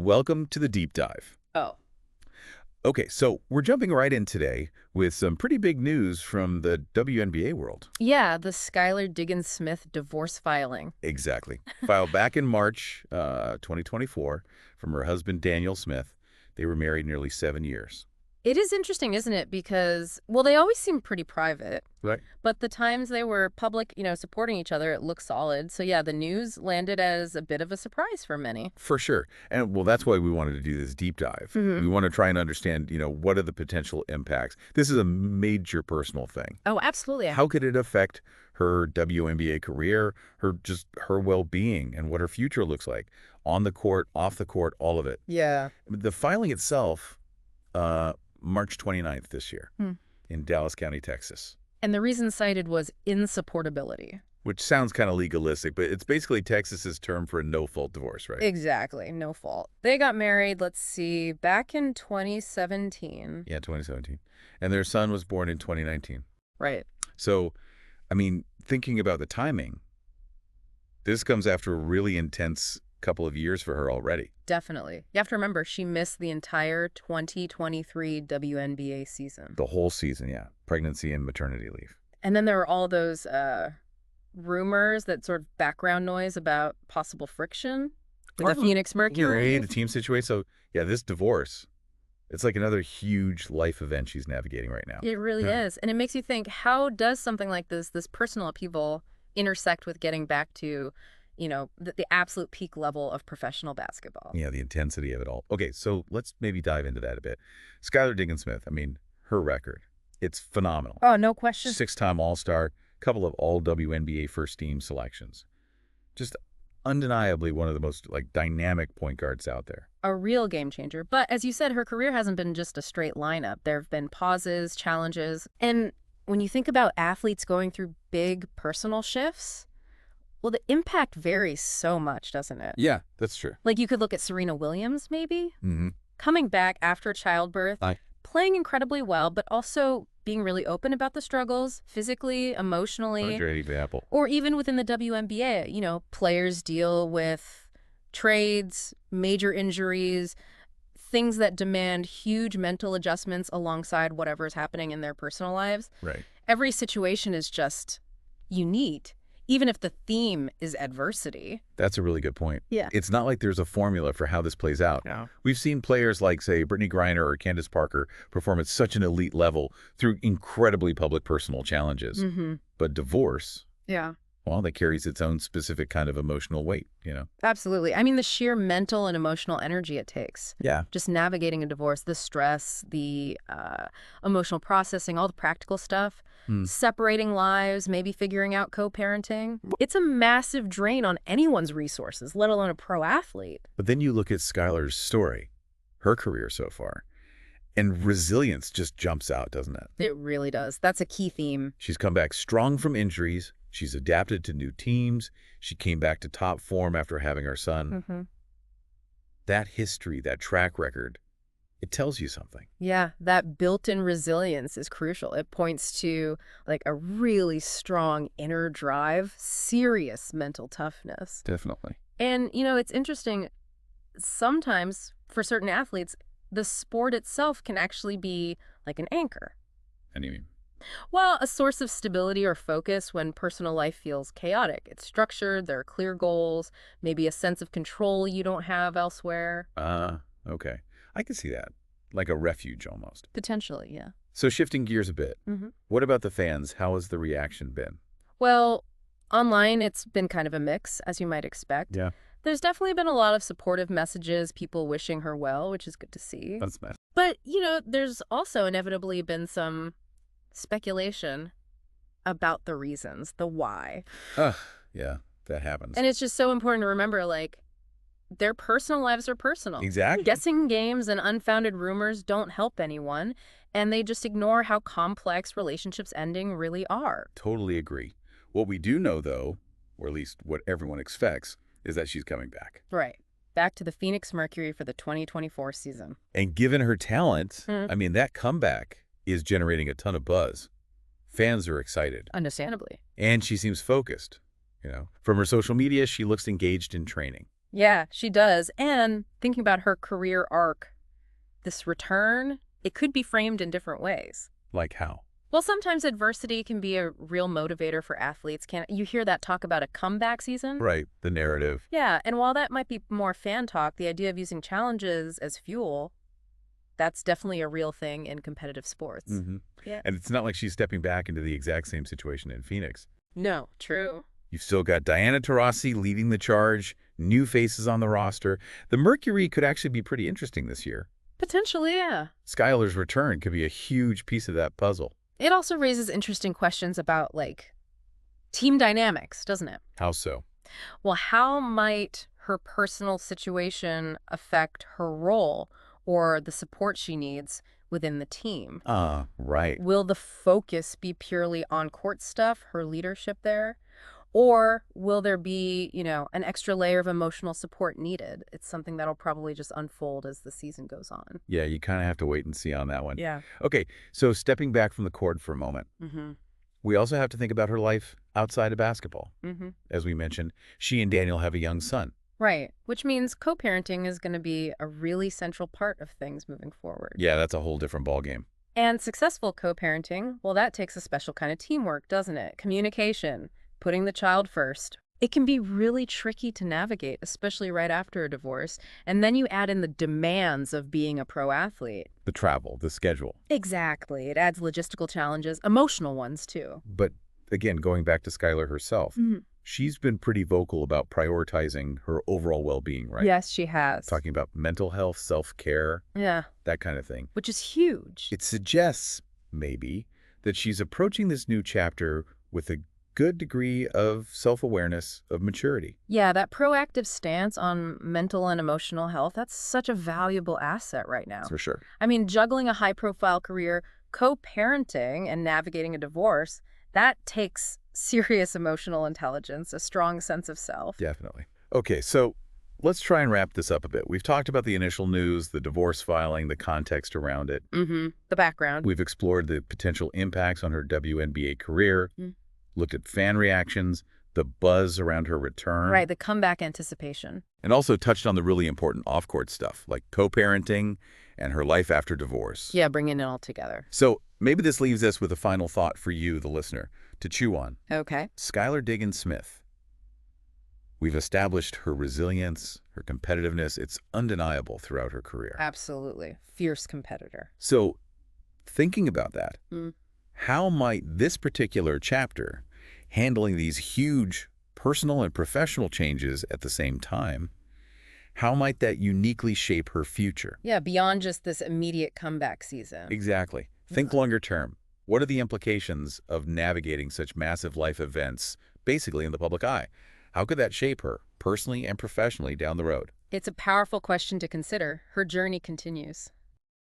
welcome to the deep dive. Oh, Okay, so we're jumping right in today with some pretty big news from the WNBA world. yeah, the Skylar Diggins-Smith divorce filing. Exactly. Filed back in March 2024 from her husband, Daniel Smith. They were married nearly 7 years. It is interesting, isn't it? Because, well, they always seem pretty private, Right. but the times they were public, supporting each other, it looked solid. So, yeah, the news landed as a bit of a surprise for many. For sure. And, well, that's why we wanted to do this deep dive. We want to try and understand, what are the potential impacts. This is a major personal thing. Oh, absolutely. How could it affect her WNBA career, her well-being, and what her future looks like? On the court, off the court, all of it. Yeah. The filing itself, March 29th this year in Dallas County, Texas, And the reason cited was insupportability. which sounds kind of legalistic, but it's basically Texas's term for a no-fault divorce, right? Exactly. No fault. They got married, let's see, back in 2017. Yeah, 2017. And their son was born in 2019. Right. So, I mean, thinking about the timing, this comes after a really intense couple of years for her already. Definitely. You have to remember, she missed the entire 2023 WNBA season. The whole season, yeah. Pregnancy and maternity leave. And then there were all those rumors, that sort of background noise about possible friction with the Phoenix Mercury. The team situation. So, yeah, this divorce, it's like another huge life event she's navigating right now. It really is. And it makes you think, how does something like this personal upheaval, intersect with getting back to, the absolute peak level of professional basketball? Yeah, the intensity of it all. Okay, so let's maybe dive into that a bit. Skylar Diggins-Smith, I mean, her record, it's phenomenal. Oh, no question. 6-time All-Star, couple of all-WNBA first-team selections. Just undeniably one of the most, dynamic point guards out there. A real game changer. But as you said, her career hasn't been just a straight lineup. There have been pauses, challenges. And when you think about athletes going through big personal shifts, well, the impact varies so much, doesn't it? Yeah, that's true. Like, you could look at Serena Williams, maybe, Mm-hmm. coming back after childbirth, playing incredibly well, but also being really open about the struggles, physically, emotionally. Great example. Or even within the WNBA, players deal with trades, major injuries, things that demand huge mental adjustments alongside whatever is happening in their personal lives. Right. Every situation is just unique, even if the theme is adversity. That's a really good point. Yeah. It's not like there's a formula for how this plays out. No. We've seen players like, say, Brittany Griner or Candace Parker perform at such an elite level through incredibly public personal challenges. Mm-hmm. But divorce, Yeah. well, that carries its own specific kind of emotional weight, Absolutely. I mean, the sheer mental and emotional energy it takes. Yeah. Just navigating a divorce, the stress, the emotional processing, all the practical stuff, separating lives, maybe figuring out co-parenting. It's a massive drain on anyone's resources, let alone a pro athlete. But then you look at Skylar's story, her career so far, and resilience just jumps out, doesn't it? It really does. That's a key theme. She's come back strong from injuries. She's adapted to new teams. She came back to top form after having her son. Mm-hmm. That history, that track record, it tells you something. Yeah, that built-in resilience is crucial. It points to a really strong inner drive, serious mental toughness. Definitely. And, it's interesting, sometimes for certain athletes, the sport itself can actually be like an anchor. And you mean? Well, a source of stability or focus when personal life feels chaotic. It's structured, there are clear goals, maybe a sense of control you don't have elsewhere. Okay. I can see that. Like a refuge almost. Potentially, yeah. So shifting gears a bit, Mm-hmm. what about the fans? How has the reaction been? Well, online it's been kind of a mix, as you might expect. Yeah. There's definitely been a lot of supportive messages, people wishing her well, which is good to see. That's nice. But, there's also inevitably been some speculation about the reasons, the why. Yeah, that happens. And it's just so important to remember, their personal lives are personal. Exactly. Guessing games and unfounded rumors don't help anyone, and they just ignore how complex relationships ending really are. Totally agree. What we do know, though, or at least what everyone expects, is that she's coming back. Right. Back to the Phoenix Mercury for the 2024 season. And given her talent, I mean, that comeback is generating a ton of buzz. Fans are excited. Understandably. And she seems focused, From her social media, she looks engaged in training. Yeah, she does. And thinking about her career arc, this return, it could be framed in different ways. Like how? Well, sometimes adversity can be a real motivator for athletes. Can you hear that talk about a comeback season? Right, the narrative. Yeah, and while that might be more fan talk, the idea of using challenges as fuel, that's definitely a real thing in competitive sports. Mm-hmm. Yeah. And it's not like she's stepping back into the exact same situation in Phoenix. No, true. You've still got Diana Taurasi leading the charge, new faces on the roster. The Mercury could actually be pretty interesting this year. Potentially, yeah. Skylar's return could be a huge piece of that puzzle. It also raises interesting questions about, like, team dynamics, doesn't it? How so? Well, how might her personal situation affect her role or the support she needs within the team? Right. Will the focus be purely on court stuff, her leadership there? Or will there be, an extra layer of emotional support needed? It's something that'll probably just unfold as the season goes on. Yeah, you kind of have to wait and see on that one. Yeah. Okay, so stepping back from the court for a moment, we also have to think about her life outside of basketball. As we mentioned, she and Daniel have a young son. Right, which means co-parenting is going to be a really central part of things moving forward. Yeah, that's a whole different ballgame. And successful co-parenting, well, that takes a special kind of teamwork, doesn't it? Communication, putting the child first. It can be really tricky to navigate, especially right after a divorce. And then you add in the demands of being a pro athlete. The travel, the schedule. Exactly. It adds logistical challenges, emotional ones, too. But again, going back to Skylar herself, she's been pretty vocal about prioritizing her overall well-being, right? Yes, she has. Talking about mental health, self-care, Yeah. that kind of thing. Which is huge. It suggests, maybe, that she's approaching this new chapter with a good degree of self-awareness, of maturity. Yeah, that proactive stance on mental and emotional health, that's such a valuable asset right now. For sure. I mean, juggling a high-profile career, co-parenting, and navigating a divorce, that takes serious emotional intelligence, a strong sense of self. Definitely. Okay, so let's try and wrap this up a bit. We've talked about the initial news, the divorce filing, the context around it. The background. We've explored the potential impacts on her WNBA career, looked at fan reactions, the buzz around her return. Right, the comeback anticipation. And also touched on the really important off-court stuff, like co-parenting and her life after divorce. Yeah, bringing it all together. So maybe this leaves us with a final thought for you, the listener, to chew on. Okay. Skylar Diggins-Smith. We've established her resilience, her competitiveness. It's undeniable throughout her career. Absolutely. Fierce competitor. So thinking about that, how might this particular chapter, handling these huge personal and professional changes at the same time, how might that uniquely shape her future? Yeah, beyond just this immediate comeback season. Exactly. Think longer term. What are the implications of navigating such massive life events, basically in the public eye? How could that shape her, personally and professionally, down the road? It's a powerful question to consider. Her journey continues.